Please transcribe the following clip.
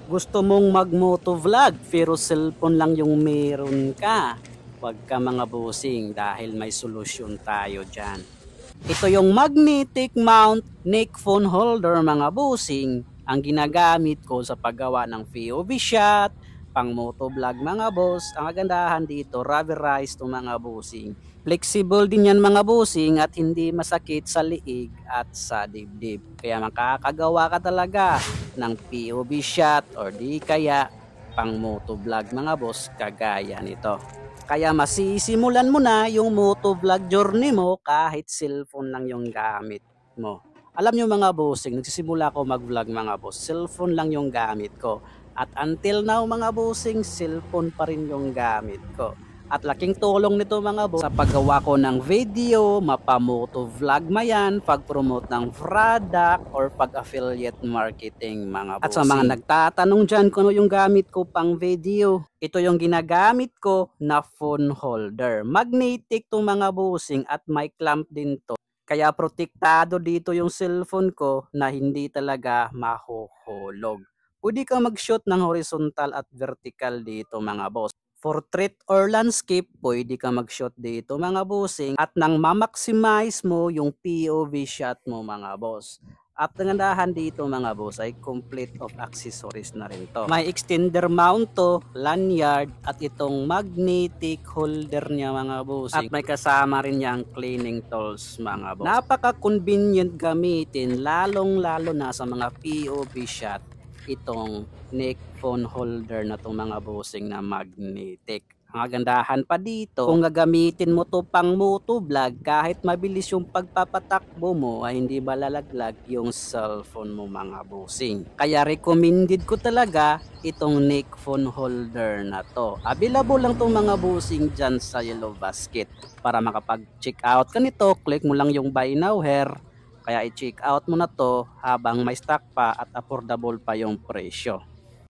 Gusto mong mag-motovlog pero cellphone lang yung meron ka. Huwag ka mga busing dahil may solusyon tayo dyan. Ito yung magnetic mount neck phone holder mga busing. Ang ginagamit ko sa paggawa ng POV shot, pang motovlog mga boss. Ang kagandahan dito, rubberized to mga busing. Flexible din yan mga busing at hindi masakit sa liig at sa dibdib. Kaya makakagawa ka talaga ng POV shot or di kaya pang motovlog mga boss kagaya nito. Kaya masisimulan mo na yung motovlog journey mo kahit cellphone lang yung gamit mo. Alam nyo mga bossing, nagsisimula ako mag-vlog mga boss, cellphone lang yung gamit ko. At until now mga bossing, cellphone pa rin yung gamit ko. At laking tulong nito mga boss sa paggawa ko ng video, mapamotovlog mayan, pag-promote ng product, or pag-affiliate marketing mga bossing. At sa mga nagtatanong dyan kung ano yung gamit ko pang video, ito yung ginagamit ko na phone holder. Magnetic to mga bossing at may clamp din to. Kaya protektado dito yung cellphone ko na hindi talaga mahuhulog. Pwede kang mag-shoot ng horizontal at vertical dito mga boss. Portrait or landscape, pwede ka mag-shoot dito mga bossing at nang ma-maximize mo yung POV shot mo mga boss. At nangandahan dito mga boss ay complete of accessories na rin to. May extender mount to, lanyard at itong magnetic holder niya mga boss. At may kasama rin niyang cleaning tools mga boss. Napaka-convenient gamitin lalong lalo na sa mga POV shot itong neck phone holder na itong mga bossing na magnetic. Ang kagandahan pa dito, kung gagamitin mo to pang motovlog, kahit mabilis yung pagpapatakbo mo ay hindi malalaglag yung cellphone mo mga bossing. Kaya recommended ko talaga itong neck phone holder na to. Available lang tong mga bossing dyan sa Yellow Basket. Para makapag-check out ka nito, click mo lang yung buy now here. Kaya i-check out mo na to habang may stock pa at affordable pa yung presyo.